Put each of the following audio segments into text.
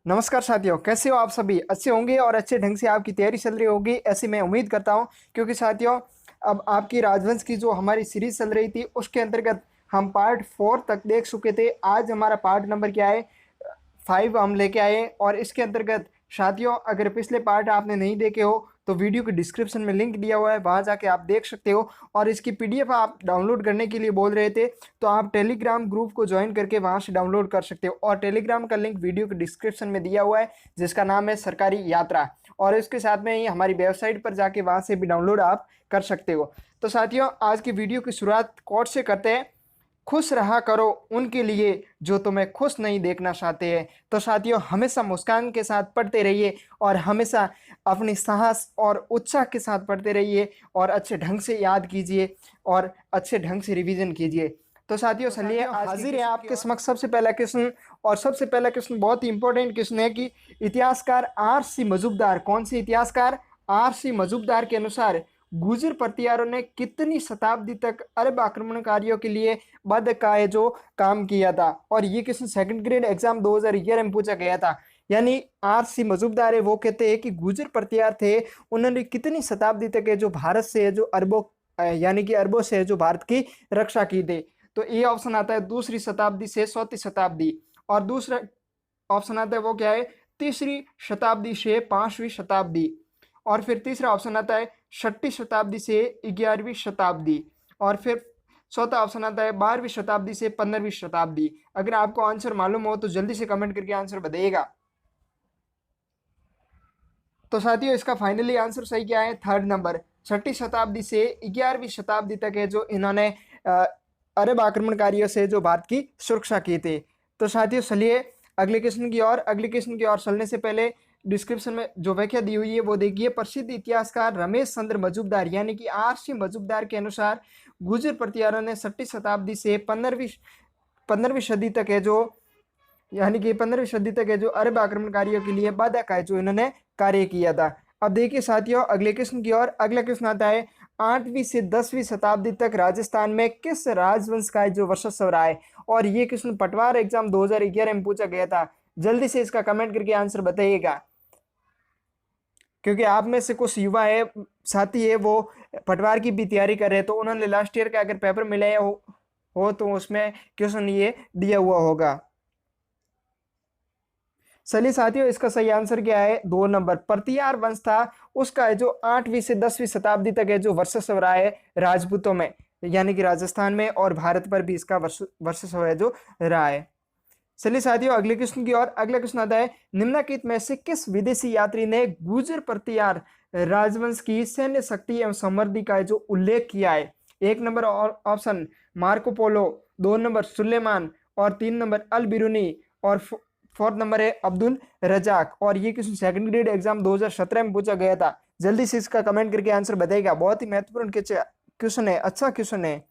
नमस्कार साथियों, कैसे हो आप सभी? अच्छे होंगे और अच्छे ढंग से आपकी तैयारी चल रही होगी ऐसी मैं उम्मीद करता हूं। क्योंकि साथियों, अब आपकी राजवंश की जो हमारी सीरीज चल रही थी उसके अंतर्गत हम पार्ट 4 तक देख चुके थे। आज हमारा पार्ट नंबर क्या है? 5 हम लेके आए। और इसके अंतर्गत साथियों, अगर पिछले पार्ट आपने नहीं देखे हो तो वीडियो के डिस्क्रिप्शन में लिंक दिया हुआ है, वहां जाके आप देख सकते हो। और इसकी पीडीएफ आप डाउनलोड करने के लिए बोल रहे थे, तो आप टेलीग्राम ग्रुप को ज्वाइन करके वहां से डाउनलोड कर सकते हो। और टेलीग्राम का लिंक वीडियो के डिस्क्रिप्शन में दिया हुआ है, जिसका नाम है सरकारी यात्रा। और इसके साथ में ही हमारी वेबसाइट पर जाके वहां से भी डाउनलोड आप कर सकते हो। तो साथियों, आज की वीडियो की शुरुआत कोट से करते हैं। खुश रहा करो उनके लिए जो तुम्हें खुश नहीं देखना चाहते हैं। तो साथियों, हमेशा मुस्कान के साथ पढ़ते रहिए और हमेशा अपनी साहस और उत्साह के साथ पढ़ते रहिए और अच्छे ढंग से याद कीजिए और अच्छे ढंग से रिवीजन कीजिए। तो साथियों, चलिए हाजिर है आपके समक्ष सबसे पहला क्वेश्चन। और सबसे पहला क्वेश्चन बहुत ही इंपॉर्टेंट क्वेश्चन है कि इतिहासकार आर.सी. मजूमदार, कौन से इतिहासकार? आर.सी. मजूमदार के अनुसार गुर्जर प्रतिहारों ने कितनी शताब्दी तक अरब आक्रमणकारियों के लिए बद का जो काम किया था? और ये क्वेश्चन सेकंड ग्रेड एग्जाम 2011 में पूछा गया था। यानी आर.सी. मजूमदार है वो कहते हैं कि गुर्जर प्रतिहार थे, उन्होंने कितनी शताब्दी तक है जो भारत से जो अरबों यानी कि अरबों से जो भारत की रक्षा की थी। तो ए ऑप्शन आता है दूसरी शताब्दी से चौथी शताब्दी। और दूसरा ऑप्शन आता है वो क्या है? तीसरी शताब्दी से 5वीं शताब्दी। और फिर तीसरा ऑप्शन आता है 6ठी शताब्दी से 11वीं शताब्दी। और फिर चौथा ऑप्शन आता है 12वीं शताब्दी से 15वीं शताब्दी। अगर आपको आंसर मालूम हो तो जल्दी से कमेंट करके आंसर बताइएगा। तो साथियों, इसका फाइनली आंसर सही क्या है? थर्ड नंबर, 6ठी शताब्दी से 11वीं शताब्दी तक है जो इन्होंने अरब आक्रमणकारियों से जो भारत की सुरक्षा की थी। तो साथियों, चलिए अगले क्वेश्चन की ओर। अगले क्वेश्चन की ओर चलने से पहले डिस्क्रिप्शन में जो व्याख्या दी हुई है वो देखिए। प्रसिद्ध इतिहासकार रमेश चंद्र मजूमदार यानी कि आर.सी. मजूमदार के अनुसार गुर्जर प्रतिहारों ने 6ठी शताब्दी से 15वीं सदी तक है जो यानी कि 15वीं सदी तक है जो अरब आक्रमणकारियों के लिए बाधा का है जो इन्होंने कार्य किया था। अब देखिए साथियों, अगले क्वेश्चन की ओर। अगला क्वेश्चन आता है 8वीं से 10वीं शताब्दी तक राजस्थान में किस राजवंश का जो वर्चस्व रहा है? और ये क्वेश्चन पटवार एग्जाम 2011 में पूछा गया था। जल्दी से इसका कमेंट करके आंसर बताइएगा, क्योंकि आप में से कुछ युवा है, साथी है, वो पटवार की भी तैयारी कर रहे हैं। तो उन्होंने लास्ट ईयर का अगर पेपर मिला हो तो उसमें क्वेश्चन ये दिया हुआ होगा। चलिए साथियों, इसका सही आंसर क्या है? 2 नंबर, प्रतिहार वंश था उसका है जो 8वीं से 10वीं शताब्दी तक है जो वर्चस्व रहा है राजपूतों में, यानी कि राजस्थान में, और भारत पर भी इसका वर्चस्व है जो रहा है। चलिए साथियों, अगले क्वेश्चन की ओर। अगला क्वेश्चन आता है निम्नलिखित में से किस विदेशी यात्री ने गुर्जर प्रतिहार राजवंश की सैन्य शक्ति एवं समृद्धि का जो उल्लेख किया है? 1 नंबर और option Marco Polo, 2 number Sulaiman, और 3 नंबर अल बिरूनी, और 4th नंबर है अब्दुल रजाक। और ये क्वेश्चन सेकंड ग्रेड एग्जाम 2017 में पूछा गया था। जल्दी से इसका कमेंट करके आंसर बताइएगा। बहुत ही महत्वपूर्ण क्वेश्चन है, अच्छा क्वेश्चन है।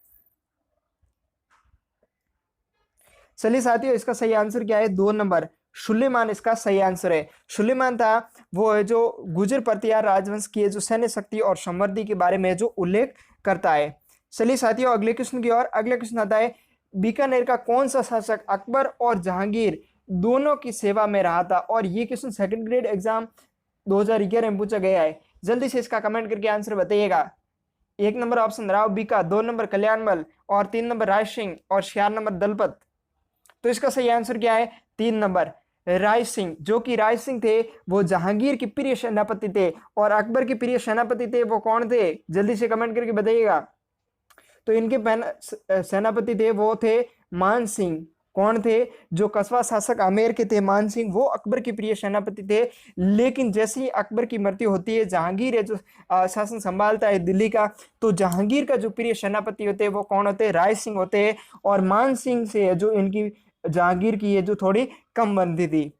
चलिए साथियों, इसका सही आंसर क्या है? 2 नंबर, सुलेमान इसका सही आंसर है। सुलेमान था वो है जो गुर्जर प्रतिहार राजवंश की जो सैन्य शक्ति और समृद्धि के बारे में जो उल्लेख करता है। चलिए साथियों, अगले क्वेश्चन की ओर। अगला क्वेश्चन आता है बीकानेर का कौन सा शासक अकबर और जहांगीर दोनों की सेवा में रहा था? और ये क्वेश्चन सेकंड ग्रेड एग्जाम 2011 में पूछा गया है। जल्दी से इसका कमेंट करके आंसर बताइएगा। 1 number option Rao Bika, 2 number Kalyanmal, और 3 नंबर राय सिंह, और 4 नंबर दलपत। तो इसका सही आंसर क्या है? 3 नंबर, राय सिंह। जो कि राय सिंह थे वो जहांगीर के प्रिय सेनापति थे, और अकबर के प्रिय सेनापति थे वो कौन थे? जल्दी से कमेंट करके बताइएगा। तो इनके सेनापति थे वो थे मान सिंह। कौन थे? जो कस्बा शासक आमेर के थे मान सिंह, वो अकबर के प्रिय सेनापति थे। लेकिन जैसे ही अकबर की मृत्यु होती है, जहांगीर है जो शासन संभालता है दिल्ली का, तो जहांगीर का जो प्रिय सेनापति होते हैं वो कौन होते हैं? राय सिंह होते हैं। और मान सिंह से जो इनकी जहांगीर की है जो थोड़ी कम बनती थी।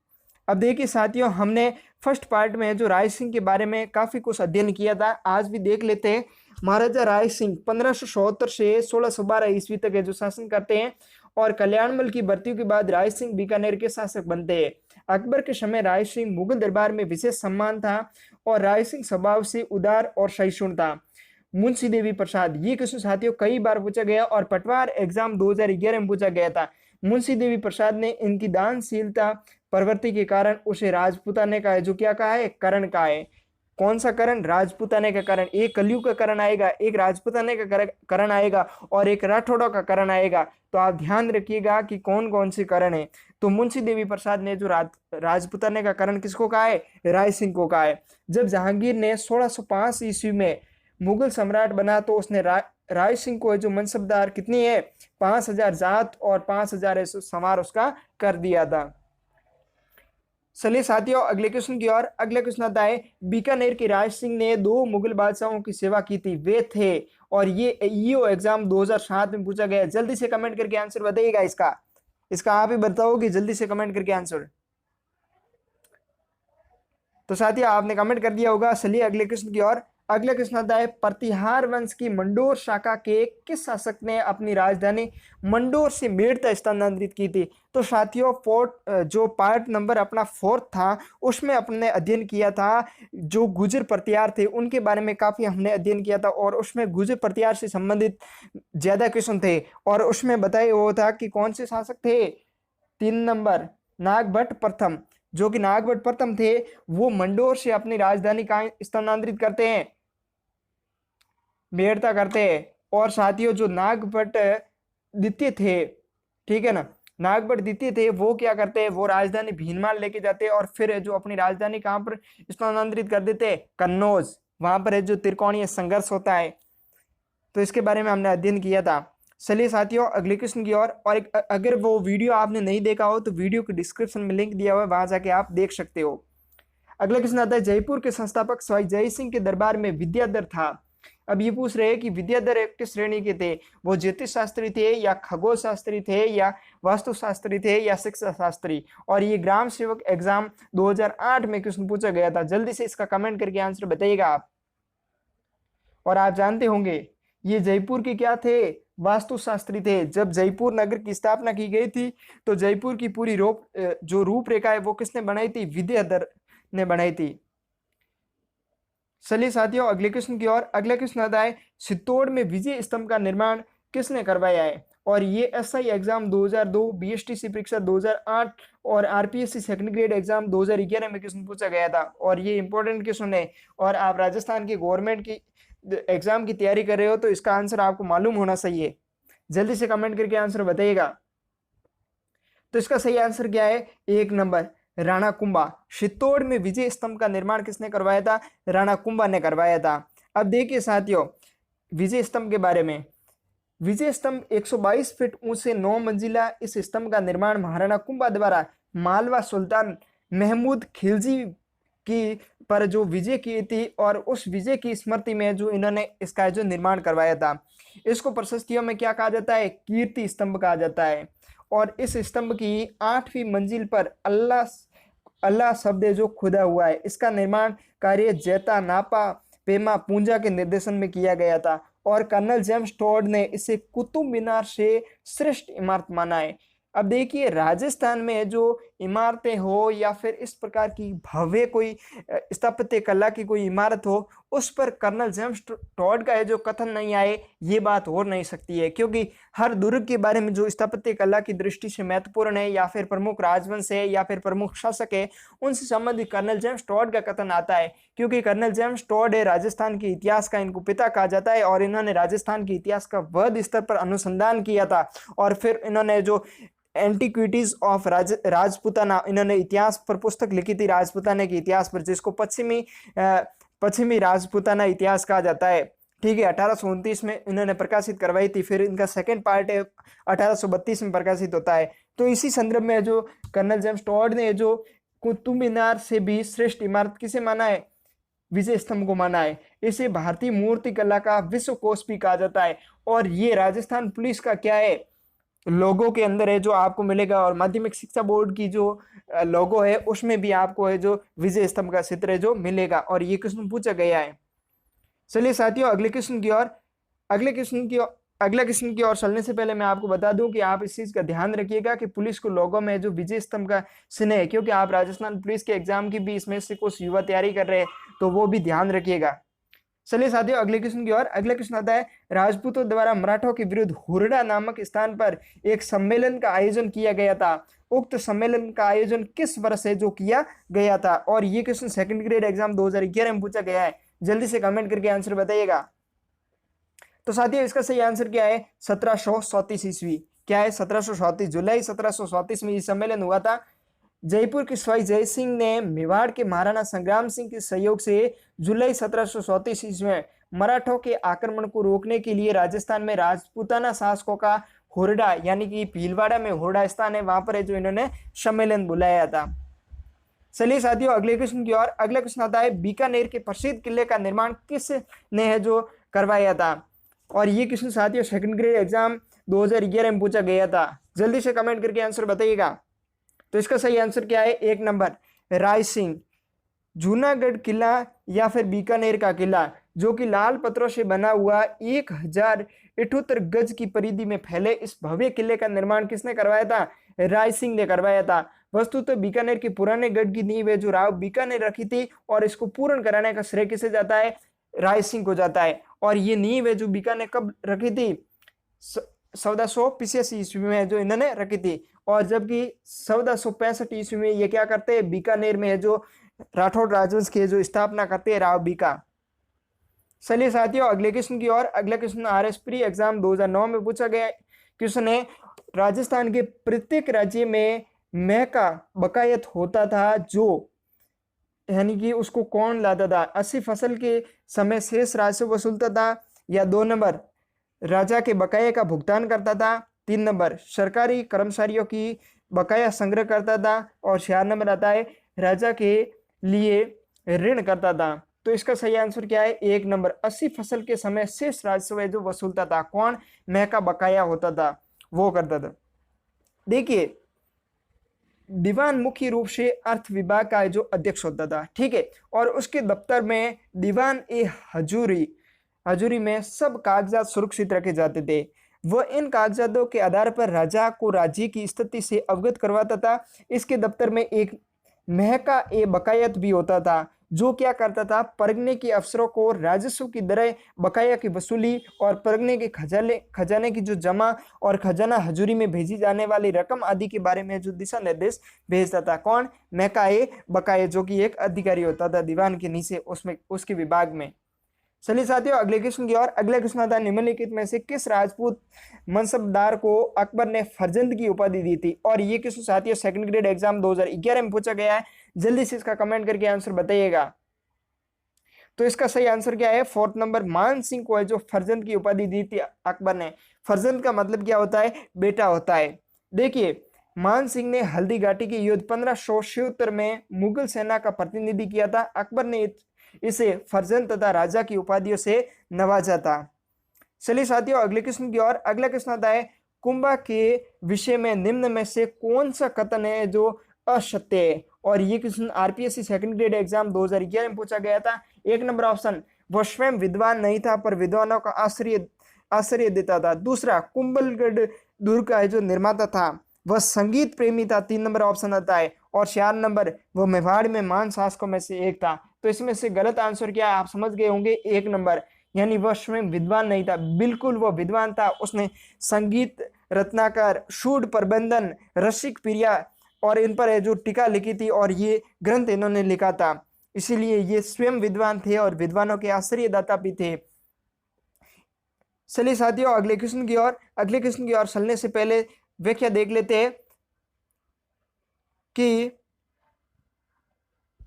अब देखिए साथियों, हमने फर्स्ट पार्ट में जो राय सिंह के बारे में काफी कुछ अध्ययन किया था, आज भी देख लेते हैं। महाराजा राय सिंह 1576 से 1612 ईस्वी तक है जो शासन करते हैं। और कल्याणमल की मृत्यु के बाद राय सिंह बीकानेर के शासक बनते हैं। अकबर के समय राय सिंह मुगल दरबार में विशेष सम्मान था, और राय सिंह स्वभाव से उदार और सहिष्णु था। मुंशी देवी प्रसाद, ये क्वेश्चन साथियों कई बार पूछा गया और पटवार एग्जाम 2011 में पूछा गया था। मुंशी देवी प्रसाद ने इनकी दानशीलता, प्रवृत्ति के कारण उसे राजपूताने का है, जो क्या कहा है, करण का है। कौन सा करण, राजपूताने का करण। एक कलयुग का करण आएगा, एक राजपूताने का करण आएगा और एक राठौड़ों का करण आएगा। तो आप ध्यान रखिएगा कि कौन कौन से करण है। तो मुंशी देवी प्रसाद ने जो राजपूताने का करण किसको कहा है, राय सिंह को कहा है। जब जहांगीर ने 1605 ईस्वी में मुगल सम्राट बना तो उसने राय सिंह को जो मनसबदार कितनी है, 5000 जात और 5000 संवार उसका कर दिया था। चलिए साथियों अगले क्वेश्चन की ओर। अगला क्वेश्चन आता है, बीकानेर के राज सिंह ने 2 मुगल बादशाहों की सेवा की थी, वे थे, और ये ईओ एग्जाम 2007 में पूछा गया। जल्दी से कमेंट करके आंसर बताइएगा इसका आप ही बताओगे, जल्दी से कमेंट करके आंसर। तो साथियों आपने कमेंट कर दिया होगा। चलिए अगले क्वेश्चन की ओर। अगला क्वेश्चन आता है, प्रतिहार वंश की मंडोर शाखा के किस शासक ने अपनी राजधानी मंडोर से मेड़ता स्थानांतरित की थी। तो साथियों जो पार्ट नंबर अपना 4 था उसमें अपने अध्ययन किया था, जो गुजर प्रतिहार थे उनके बारे में काफी हमने अध्ययन किया था, और उसमें गुजर प्रतिहार से संबंधित ज्यादा क्वेश्चन थे, और उसमें बताया हुआ था कि कौन से शासक थे। 3 नंबर नागभट्ट प्रथम, जो कि नागभट्ट प्रथम थे, वो मंडोर से अपनी राजधानी कहाँ स्थानांतरित करते हैं, मेड़ता करते हैं। और साथियों जो नागभट्ट द्वितीय थे, ठीक है ना, नागभट्ट द्वितीय थे, वो क्या करते हैं, वो राजधानी भीनमाल लेके जाते हैं और फिर जो अपनी राजधानी कहाँ पर स्थानांतरित कर देते हैं, कन्नौज। वहां पर जो त्रिकोणीय संघर्ष होता है, तो इसके बारे में हमने अध्ययन किया था। चलिए साथियों अगले क्वेश्चन की ओर। और अगर वो वीडियो आपने नहीं देखा हो तो वीडियो के डिस्क्रिप्शन में लिंक दिया हुआ है, वहां जाके आप देख सकते हो। अगला क्वेश्चन आता है, जयपुर के संस्थापक स्वाई जय सिंह के दरबार में विद्याधर था। अब ये पूछ रहे हैं कि विद्याधर किस श्रेणी के थे, वो ज्योतिष शास्त्री थे या खगोल शास्त्री थे या वास्तु शास्त्री थे या शिक्षा शास्त्री। और ये ग्राम सेवक एग्जाम 2008 में क्वेश्चन पूछा गया था। जल्दी से इसका कमेंट करके आंसर बताइएगा आप। और आप जानते होंगे ये जयपुर के क्या थे, वास्तु शास्त्री थे। जब जयपुर नगर की स्थापना की गई थी तो जयपुर की पूरी जो रूपरेखा है वो किसने बनाई थी, विद्याधर ने बनाई थी। चलिए साथियों अगले क्वेश्चन की ओर। अगला क्वेश्चन आता है, चित्तौड़ में विजय स्तंभ का निर्माण किसने करवाया है। और ये एसआई एग्जाम 2002, बीएसटीसी परीक्षा 2008 और आरपीएससी सेकंड ग्रेड एग्जाम 2011 में क्वेश्चन पूछा गया था, और ये इंपॉर्टेंट क्वेश्चन है। और आप राजस्थान की गवर्नमेंट की एग्जाम की तैयारी कर रहे हो तो इसका आंसर आपको मालूम होना चाहिए। जल्दी से कमेंट करके आंसर बताइएगा। तो इसका सही आंसर क्या है, 1 नंबर राणा कुंभा। चित्तौड़ में विजय स्तंभ का निर्माण किसने करवाया था, राणा कुंभा ने करवाया था। अब देखिए साथियों विजय स्तंभ के बारे में। विजय स्तंभ 122 फीट ऊंचे 9 मंजिला इस स्तंभ का निर्माण महाराणा कुंभा द्वारा मालवा सुल्तान महमूद खिलजी की पर जो विजय की थी, और उस विजय की स्मृति में जो इन्होंने इसका जो निर्माण करवाया था। इसको प्रशस्तियों में क्या कहा जाता है, कीर्ति स्तंभ कहा जाता है। और इस स्तंभ की 8वीं मंजिल पर अल्लाह शब्द जो खुदा हुआ है, इसका निर्माण कार्य जैता नापा पेमा पूंजा के निर्देशन में किया गया था। और कर्नल जेम्स टॉड ने इसे कुतुब मीनार से श्रेष्ठ इमारत माना है। अब देखिए राजस्थान में जो इमारतें हो या फिर इस प्रकार की भव्य कोई स्थापत्य कला की कोई इमारत हो, उस पर कर्नल जेम्स टॉड का जो कथन नहीं आए, ये बात हो नहीं सकती है। क्योंकि हर दुर्ग के बारे में जो स्थापत्य कला की दृष्टि से महत्वपूर्ण है, या फिर प्रमुख राजवंश है, या फिर प्रमुख शासक है, उनसे संबंधित कर्नल जेम्स टॉड का कथन आता है। क्योंकि कर्नल जेम्स टॉड है राजस्थान के इतिहास का इनको पिता कहा जाता है, और इन्होंने राजस्थान के इतिहास का वृहद स्तर पर अनुसंधान किया था। और फिर इन्होंने जो एंटिक्विटीज ऑफ राजपूताना, इन्होंने इतिहास पर पुस्तक लिखी थी राजपूताना के इतिहास पर, जिसको पश्चिमी राजपूताना इतिहास कहा जाता है। ठीक है, 1829 में इन्होंने प्रकाशित करवाई थी। फिर इनका सेकंड पार्ट है 1832 में प्रकाशित होता है। तो इसी संदर्भ में जो कर्नल जेम्स टॉड ने जो कुतुब मीनार से भी श्रेष्ठ इमारत किसे माना है, विजय स्तंभ को माना है। इसे भारतीय मूर्ति कला का विश्व कोश भी कहा जाता है। और ये राजस्थान पुलिस का क्या है, लोगो के अंदर है जो आपको मिलेगा। और माध्यमिक शिक्षा बोर्ड की जो लोगो है उसमें भी आपको है जो विजय स्तंभ का चित्र है जो मिलेगा। और ये क्वेश्चन पूछा गया है। चलिए साथियों अगले क्वेश्चन की ओर। अगला क्वेश्चन की ओर चलने से पहले मैं आपको बता दूं कि आप इस चीज का ध्यान रखिएगा कि पुलिस को लोगों में जो विजय स्तंभ का चिन्ह है, क्योंकि आप राजस्थान पुलिस के एग्जाम की भी इसमें से कुछ युवा तैयारी कर रहे हैं, तो वो भी ध्यान रखिएगा। चलिए साथियों अगले क्वेश्चन की ओर। अगला क्वेश्चन आता है, राजपूतों द्वारा मराठों के विरुद्ध हुरडा नामक स्थान पर एक सम्मेलन का आयोजन किया गया था। उक्त सम्मेलन का आयोजन किस वर्ष है जो किया गया था? और ये क्वेश्चन सेकंड ग्रेड एग्जाम 2011 में पूछा गया है। जल्दी से कमेंट करके आंसर बताइएगा। तो साथियों इसका सही आंसर क्या है? 1734 ईस्वी। क्या है? 1734, जुलाई 1734 में ये सम्मेलन हुआ था। जयपुर के स्वाई जय सिंह ने मेवाड़ के महाराणा संग्राम सिंह के सहयोग से जुलाई 1734 ईस्वी में मराठों के आक्रमण को रोकने के लिए राजस्थान में राजपूताना शासकों का हुरडा यानी कि भीलवाड़ा में हुरडा स्थान है, वहां पर है जो इन्होंने सम्मेलन बुलाया था। चलिए साथियों अगले क्वेश्चन की ओर। अगला क्वेश्चन आता है, बीकानेर के प्रसिद्ध किले का निर्माण किसने है जो करवाया था? और ये क्वेश्चन साथियों सेकंड ग्रेड एग्जाम 2011 में पूछा गया था। जल्दी से कमेंट करके आंसर बताइएगा। तो इसका सही आंसर क्या है? एक नंबर राय सिंह। जूनागढ़ किला या फिर बीकानेर का किला जो कि लाल पत्थरों से बना हुआ 1078 गज की परिधि में फैले इस भव्य किले का निर्माण किसने करवाया था? राय सिंह ने करवाया था। वस्तुतः तो बीकानेर के पुराने गढ़ की नींव है जो राव बीकानेर रखी थी और इसको पूर्ण कराने का श्रेय किसे जाता है? राय सिंह को जाता है। और ये नींव है जो बीकानेर कब रखी थी? 1485 ईस्वी में जो इन्होंने रखी थी। और जबकि 1465 ईस्वी में ये क्या करते हैं? बीकानेर में है जो राठौड़ राजवंश की जो स्थापना करते हैं राव बीका। चलिए साथियों अगले क्वेश्चन की ओर। अगला क्वेश्चन आरएस प्री एग्जाम 2009 में पूछा गया क्वेश्चन है, राजस्थान के प्रत्येक राज्य में मह का बकायत होता था जो यानी कि उसको कौन लाता था? 80 फसल के समय शेष राजस्व वसूलता था, या 2 नंबर राजा के बकाये का भुगतान करता था, 3 नंबर सरकारी कर्मचारियों की बकाया संग्रह करता था, और 4 नंबर आता है राजा के लिए ऋण करता था। तो इसका सही आंसर क्या है? 1 नंबर 80 फसल के समय शेष राजस्व जो वसूलता था। कौन? मह का बकाया होता था वो करता था। देखिए दीवान मुख्य रूप से अर्थ विभाग का जो अध्यक्ष होता था, ठीक है, और उसके दफ्तर में दीवान ए हजूरी में सब कागजात सुरक्षित रखे जाते थे। वह इन कागजातों के आधार पर राजा को राज्य की स्थिति से अवगत करवाता था। इसके दफ्तर में एक मह का ए बकायत भी होता था जो क्या करता था? परगने के अफसरों को राजस्व की दरें, बकाया की वसूली और परगने के खजाने की जो जमा और खजाना हजूरी में भेजी जाने वाली रकम आदि के बारे में जो दिशा निर्देश भेजता था। कौन? मह का ए बकाया, जो कि एक अधिकारी होता था दीवान के नीचे उसमें उसके विभाग में। चलिए साथियों अगले क्वेश्चन की ओर। अगला क्वेश्चन आता है, निम्नलिखित में से किस राजपूत मनसबदार को अकबर ने फरजंद की उपाधि दी थी? और ये क्वेश्चन साथियों सेकंड ग्रेड एग्जाम 2011 में पूछा गया है। जल्दी से इसका कमेंट करके आंसर बताइएगा। तो इसका सही आंसर क्या है? 4th नंबर मान सिंह को है जो फरजंद की उपाधि दी थी अकबर ने। फरजंद का मतलब क्या होता है? बेटा होता है। देखिए मान सिंह ने हल्दी घाटी के युद्ध 1576 में मुगल सेना का प्रतिनिधि किया था। अकबर ने इसे फरजंद तथा राजा की उपाधियों से नवाजा था। चलिए साथियों अगले क्वेश्चन की ओर। अगला क्वेश्चन आता है, कुंभा के विषय में निम्न में से कौन सा कथन है जो असत्य है? और ये question RPSC second grade exam 2011 में पूछा गया था। 1 नंबर ऑप्शन, वह स्वयं विद्वान नहीं था पर विद्वानों का आश्रय देता था। दूसरा, कुंभलगढ़ दुर्ग का जो निर्माता था वह संगीत प्रेमी था। 3 नंबर ऑप्शन आता है। और 4 नंबर, वह मेवाड़ में महान शासकों में से एक था। तो इसमें से गलत आंसर क्या है आप समझ गए होंगे? 1 नंबर, यानी वह स्वयं विद्वान नहीं था। बिल्कुल वह विद्वान था। उसने संगीत रत्नाकर, शूड प्रबंधन, रसिक प्रिया और इन पर जो टीका लिखी थी और ये ग्रंथ इन्होंने लिखा था, इसीलिए ये स्वयं विद्वान थे और विद्वानों के आश्रयदाता भी थे। चलिए साथियों अगले क्वेश्चन की ओर। अगले क्वेश्चन की ओर चलने से पहले व्याख्या देख लेते हैं कि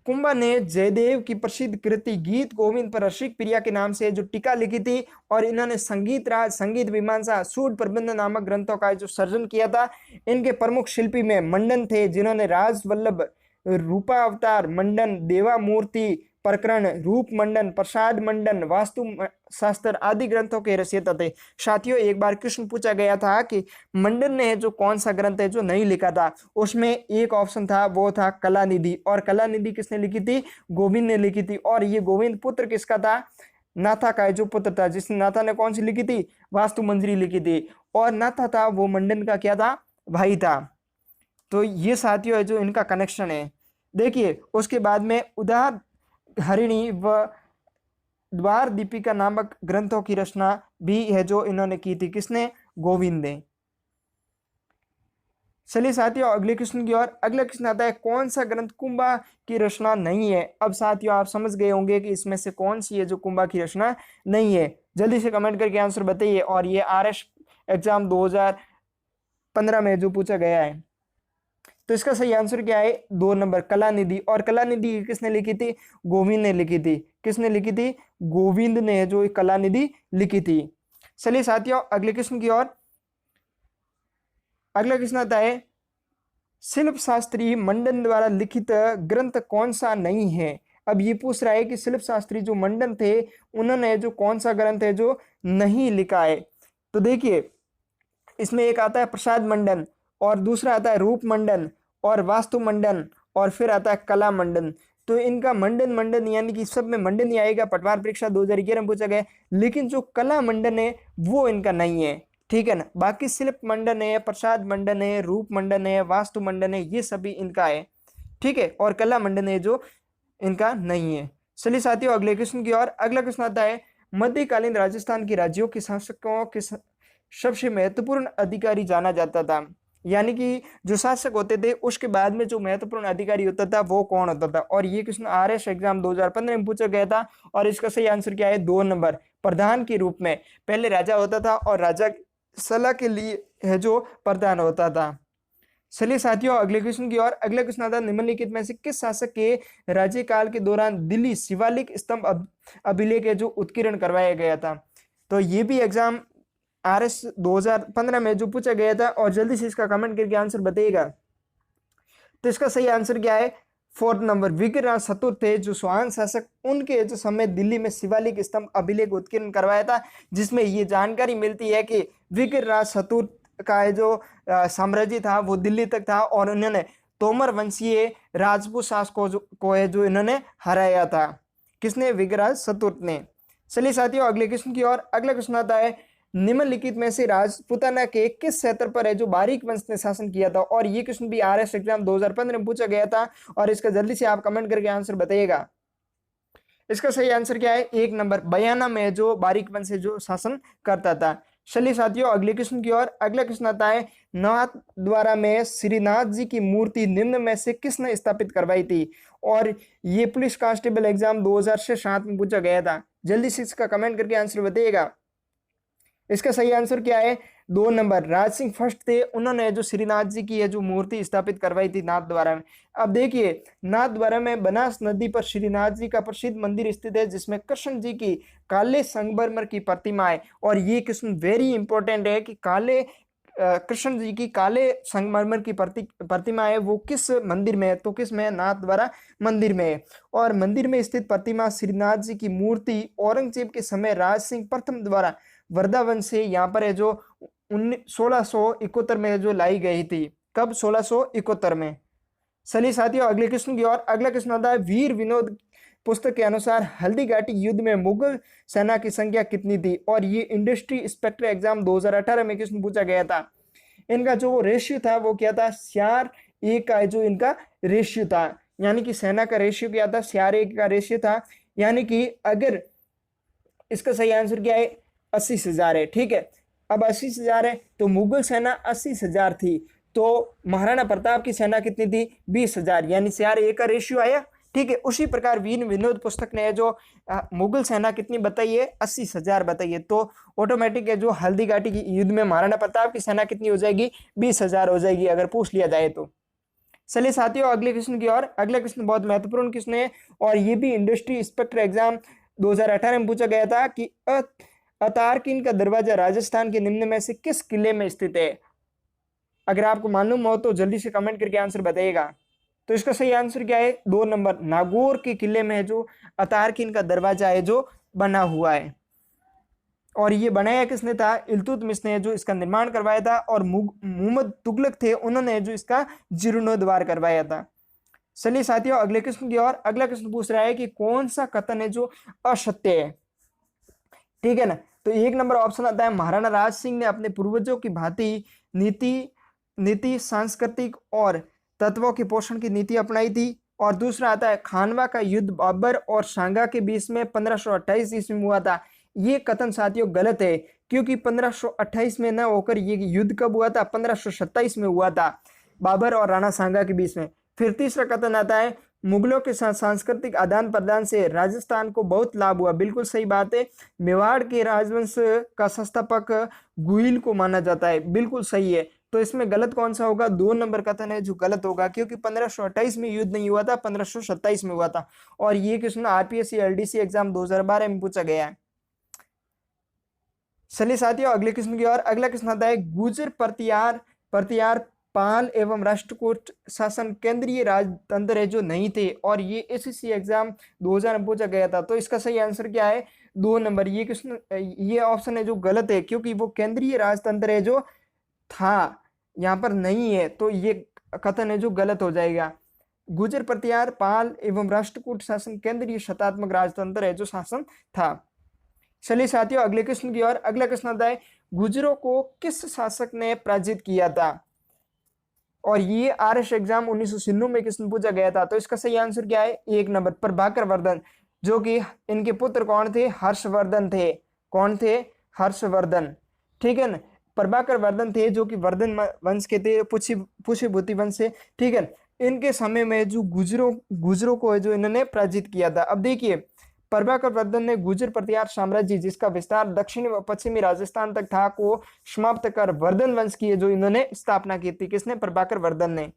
कुंभा ने जयदेव की प्रसिद्ध कृति गीत गोविंद पर रसिक प्रिया के नाम से जो टीका लिखी थी और इन्होंने संगीत राज, संगीत मीमांसा, सूड प्रबंध नामक ग्रंथों का जो सर्जन किया था। इनके प्रमुख शिल्पी में मंडन थे जिन्होंने राज वल्लभ, रूपावतार मंडन, देवा मूर्ति प्रकरण, रूप मंडन, प्रसाद मंडन, वास्तु शास्त्र आदि ग्रंथों के रचयिता थे। साथियों एक बार क्वेश्चन पूछा गया था कि मंडन ने जो कौन सा ग्रंथ है जो नहीं लिखा था, उसमें एक ऑप्शन था वो था कलानिधि। और कलानिधि किसने लिखी थी? गोविंद ने लिखी थी। और ये गोविंद पुत्र किसका था? नाथा का जो पुत्र था, जिसने नाथा ने कौन सी लिखी थी? वास्तु मंजरी लिखी थी। और नाथा था वो मंडन का क्या था? भाई था। तो ये साथियों है जो इनका कनेक्शन है। देखिए उसके बाद में उदार हरिणी व द्वार दीपिका नामक ग्रंथों की रचना भी है जो इन्होंने की थी, किसने? गोविंद ने। चलिए साथियों अगले क्वेश्चन की ओर। अगला क्वेश्चन आता है कौन सा ग्रंथ कुंभा की रचना नहीं है? अब साथियों आप समझ गए होंगे कि इसमें से कौन सी है जो कुंभा की रचना नहीं है। जल्दी से कमेंट करके आंसर बताइए। और ये आरएस एग्जाम 2015 में जो पूछा गया है। तो इसका सही आंसर क्या है? 2 नंबर कलानिधि। और कलानिधि किसने लिखी थी? गोविंद ने लिखी थी। किसने लिखी थी? गोविंद ने जो कलानिधि लिखी थी। चलिए साथियों अगले क्वेश्चन की ओर। अगला क्वेश्चन आता है शिल्प शास्त्री मंडन द्वारा लिखित ग्रंथ कौन सा नहीं है? अब ये पूछ रहा है कि शिल्प शास्त्री जो मंडन थे उन्होंने जो कौन सा ग्रंथ है जो नहीं लिखा है। तो देखिए इसमें एक आता है प्रसाद मंडन, और दूसरा आता है रूप मंडन, और वास्तु मंडन, और फिर आता है कला मंडन। तो इनका मंडन मंडन यानी कि सब में मंडन ही आएगा, पटवार परीक्षा 2011 में पूछा गया। लेकिन जो कला मंडन है वो इनका नहीं है, ठीक है ना। बाकी शिल्प मंडन है, प्रसाद मंडन है, रूप मंडन है, वास्तु मंडन है, ये सभी इनका है, ठीक है। और कला मंडन है जो इनका नहीं है। चलिए साथियों अगले क्वेश्चन की ओर। अगला क्वेश्चन आता है मध्यकालीन राजस्थान के राज्यों के शासकों के सबसे महत्वपूर्ण अधिकारी जाना जाता था, यानी कि जो शासक होते थे उसके बाद में जो महत्वपूर्ण अधिकारी होता था वो कौन होता था। और ये क्वेश्चन आरएस एग्जाम 2015 में पूछा गया था। और इसका सही आंसर क्या है? 2 नंबर प्रधान के रूप में। पहले राजा होता था और राजा सलाह के लिए है जो प्रधान होता था। चलिए साथियों अगले क्वेश्चन की ओर। अगला क्वेश्चन आता है निम्नलिखित में से किस शासक के राज्यकाल के दौरान दिल्ली शिवालिक स्तंभ अभिलेख है जो उत्कीर्ण करवाया गया था? तो ये भी एग्जाम आरएस 2015 में जो पूछा गया था। और जल्दी से इसका कमेंट करके आंसर बताइएगा। तो इसका सही आंसर क्या है? 4 नंबर विग्रहराज चतुर्थ थे जो स्वान शासक, उनके जो समय दिल्ली में शिवालिक स्तंभ अभिलेख उत्कीर्ण करवाया था, जिसमें ये जानकारी मिलती है कि विग्रहराज चतुर्थ का जो साम्राज्य था वो दिल्ली तक था, और उन्होंने तोमर वंशीय राजपूत शासकों को है जो इन्होंने हराया था। किसने? विग्रहराज चतुर्थ ने। चलिए साथियों अगले क्वेश्चन की ओर। अगला क्वेश्चन आता है निम्नलिखित में से राजपूताना के किस क्षेत्र पर है जो बारीक वंश ने शासन किया था? और ये क्वेश्चन भी आरएस एग्जाम 2015 में पूछा गया था। और इसका जल्दी से आप कमेंट करके आंसर बताइएगा। इसका सही आंसर क्या है? 1 नंबर बयाना में जो बारीक वंश जो शासन करता था। चलिए साथियों अगले क्वेश्चन की ओर। अगला क्वेश्चन आता है नाथ द्वारा में श्रीनाथ जी की मूर्ति निम्न में से किसने स्थापित करवाई थी? और ये पुलिस कांस्टेबल एग्जाम 2007 में पूछा गया था। जल्दी से इसका कमेंट करके आंसर बताइएगा। इसका सही आंसर क्या है? 2 नंबर राज सिंह फर्स्ट थे, उन्होंने जो श्रीनाथ जी की है जो मूर्ति स्थापित करवाई थी नाथ द्वारा में। अब देखिए नाथ द्वारा में बनास नदी पर श्रीनाथ जी का प्रसिद्ध मंदिर स्थित है, जिसमें कृष्ण जी की काले संगमरमर की प्रतिमा है। और ये क्वेश्चन वेरी इंपॉर्टेंट है कि काले कृष्ण जी की काले संगमरमर की प्रतिमा है वो किस मंदिर में है? तो किस में? नाथ द्वारा मंदिर में है। और मंदिर में स्थित प्रतिमा श्रीनाथ जी की मूर्ति औरंगजेब के समय राज सिंह प्रथम द्वारा वृंदावन से यहाँ पर है जो 1671 में जो लाई गई थी। कब? 1671 में। चलिए साथियों अगले क्वेश्चन की ओर। अगला क्वेश्चन आता है वीर विनोद पुस्तक के अनुसार हल्दी घाटी युद्ध में मुगल सेना की संख्या कितनी थी? और ये इंडस्ट्री इंस्पेक्टर एग्जाम 2018 में क्वेश्चन पूछा गया था। इनका जो रेशियो था वो क्या था? 4:1 का जो इनका रेशियो था, यानी कि सेना का रेशियो क्या था? 4:1 का रेशियो था। यानी कि अगर इसका सही आंसर क्या है? 80,000 है, ठीक है। अब 80,000 है तो मुगल सेना 80,000 थी, तो महाराणा प्रताप की सेना कितनी थी? 20,000, यानी 4:1 का रेशियो आया, ठीक है। उसी प्रकार वीर विनोद पुस्तक ने जो मुगल सेना कितनी बताई है? 80,000 बताई है। तो ऑटोमेटिक है जो हल्दी घाटी की युद्ध में महाराणा प्रताप की सेना कितनी हो जाएगी? 20,000 हो जाएगी, अगर पूछ लिया जाए तो। चलिए साथियों अगले क्वेश्चन की ओर। अगला क्वेश्चन बहुत महत्वपूर्ण क्वेश्चन है, और ये भी इंडस्ट्री इंस्पेक्टर एग्जाम 2018 में पूछा गया था कि अतारकिन का दरवाजा राजस्थान के निम्न में से किस किले में स्थित है? अगर आपको मालूम हो तो जल्दी से कमेंट करके आंसर बताइएगा। तो इसका सही आंसर क्या है? 2 नंबर नागौर के किले में है जो अतारकिन का दरवाजा है जो बना हुआ है। और ये बनाया किसने था? इल्तुतमिश ने जो इसका निर्माण करवाया था। और मुहम्मद तुगलक थे, उन्होंने जो इसका जीर्णोद्धार करवाया था। चलिए साथियों अगले क्वेश्चन की ओर। अगला क्वेश्चन पूछ रहा है कि कौन सा कथन है जो असत्य है, ठीक है ना। तो 1 नंबर ऑप्शन आता है महाराणा राज सिंह ने अपने पूर्वजों की भांति नीति सांस्कृतिक और तत्वों के पोषण की नीति अपनाई थी। और दूसरा आता है खानवा का युद्ध बाबर और शांगा के बीच में 1528 ईस्वी में हुआ था। ये कथन साथियों गलत है, क्योंकि 1528 में न होकर ये युद्ध कब हुआ था, 1527 में हुआ था, बाबर और राणा सांगा के बीच में। फिर तीसरा कथन आता है मुगलों के साथ सांस्कृतिक आदान प्रदान से राजस्थान को बहुत लाभ हुआ। बिल्कुल सही बात है, मेवाड़ के राजवंश का संस्थापक गुइल को माना जाता है। बिल्कुल सही है। तो इसमें गलत कौन सा होगा, 2 नंबर कथन है जो गलत होगा, क्योंकि 1528 में युद्ध नहीं हुआ था, 1527 में हुआ था। और ये क्वेश्चन आरपीएससी एलडीसी एग्जाम 2012 में पूछा गया है। चलिए साथियों अगले क्वेश्चन की ओर। अगला क्वेश्चन आता है गुर्जर प्रतिहार पाल एवं राष्ट्रकूट शासन केंद्रीय राजतंत्र है जो नहीं थे, और ये एसएससी एग्जाम 2000 में पूछा गया था। तो इसका सही आंसर क्या है, 2 नंबर। ये क्वेश्चन, ये ऑप्शन है जो गलत है, क्योंकि वो केंद्रीय राजतंत्र है जो था, यहाँ पर नहीं है। तो ये कथन है जो गलत हो जाएगा। गुर्जर प्रतिहार पाल एवं राष्ट्रकूट शासन केंद्रीय सत्तात्मक राजतंत्र है जो शासन था। चलिए साथियों अगले क्वेश्चन की ओर। अगला क्वेश्चन आता है गुर्जरों को किस शासक ने पराजित किया था, और ये आरएस एग्जाम 1996 में क्वेश्चन पूछा गया था। तो इसका सही आंसर क्या है, 1 नंबर प्रभाकर वर्धन, जो कि इनके पुत्र कौन थे, हर्षवर्धन थे। कौन थे, हर्षवर्धन, ठीक है ना। प्रभाकर वर्धन थे जो कि वर्धन वंश के थे, पुष्यभूति वंश से, ठीक है। इनके समय में जो गुर्जरों को है जो इन्होंने पराजित किया था। अब देखिए प्रभाकर वर्धन ने गुर्जर प्रतिहार साम्राज्य जिसका विस्तार दक्षिणी व पश्चिमी राजस्थान तक था को समाप्त कर वर्धन वंश की जो इन्होंने स्थापना की थी। किसने, प्रभाकर वर्धन ने।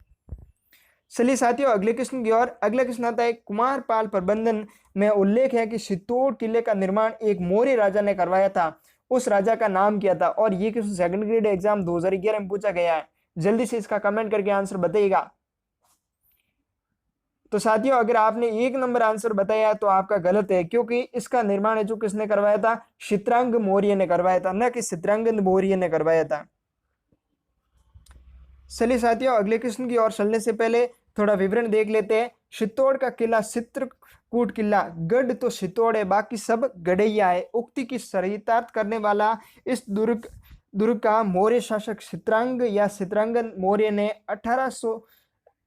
चलिए साथियों अगले क्वेश्चन की ओर। अगला क्वेश्चन आता है कुमारपाल प्रबंधन में उल्लेख है कि चित्तौड़ किले का निर्माण एक मौर्य राजा ने करवाया था, उस राजा का नाम क्या था। और ये क्वेश्चन सेकंड ग्रेड एग्जाम 2011 में पूछा गया है। जल्दी से इसका कमेंट करके आंसर बताइएगा। तो साथियों अगर आपने 1 नंबर आंसर बताया तो आपका गलत है, क्योंकि इसका निर्माण है जो किसने करवाया था, चित्रांगद मौर्य ने करवाया था, न कि चित्रांगद मौर्य ने करवाया था। चलिए साथियों अगले क्वेश्चन की ओर चलने से पहले थोड़ा विवरण देख लेते हैं। चित्तौड़ का किला चित्रकूट किला गढ़ तो चित्तौड़ है, बाकी सब गढ़ैया है। उक्ति की चरितार्थ करने वाला इस दुर्ग का मौर्य शासक चित्रांग या चित्रांगद मौर्य ने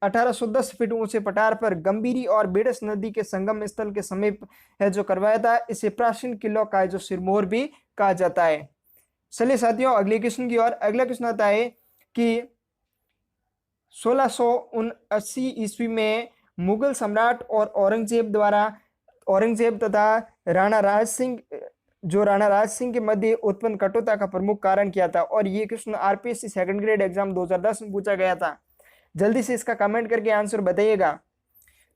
1810 फीट ऊंचे पठार पर गंभीरी और बेडस नदी के संगम स्थल के समीप है जो करवाया था। इसे प्राचीन किलों का जो सिरमौर भी कहा जाता है। चलिए साथियों अगले क्वेश्चन की ओर। अगला क्वेश्चन आता है कि 1679 ईस्वी में मुगल सम्राट और औरंगजेब तथा राणा राज सिंह के मध्य उत्पन्न कटुता का प्रमुख कारण क्या था। और ये question RPSC second grade exam 2010 में पूछा गया था। जल्दी से इसका कमेंट करके आंसर बताइएगा।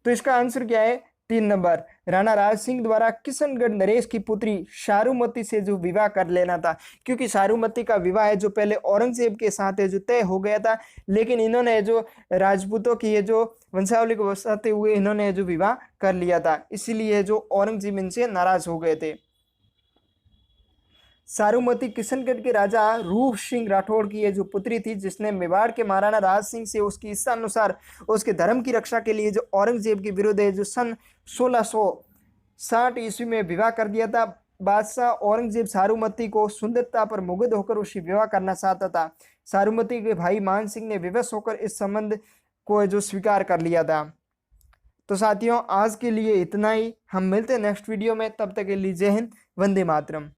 तो इसका आंसर क्या है, 3 नंबर। राणा राज सिंह द्वारा किशनगढ़ नरेश की पुत्री शारूमती से जो विवाह कर लेना था, क्योंकि शारूमती का विवाह है जो पहले औरंगजेब के साथ है जो तय हो गया था, लेकिन इन्होंने जो राजपूतों की ये जो वंशावली को बसाते हुए इन्होंने जो विवाह कर लिया था, इसीलिए जो औरंगजेब इनसे नाराज हो गए थे। सारूमती किशनगढ़ के राजा रूप सिंह राठौड़ की ये जो पुत्री थी, जिसने मेवाड़ के महाराणा राज सिंह से उसकी इच्छा अनुसार उसके धर्म की रक्षा के लिए जो औरंगजेब के विरुद्ध है जो सन 1660 ईस्वी में विवाह कर दिया था। बादशाह औरंगजेब सारूमती को सुंदरता पर मुग्ध होकर उससे विवाह करना चाहता था। सारूमती के भाई मान सिंह ने विवश होकर इस संबंध को जो स्वीकार कर लिया था। तो साथियों आज के लिए इतना ही, हम मिलते हैं नेक्स्ट वीडियो में, तब तक के लिए जय हिंद, वंदे मातरम।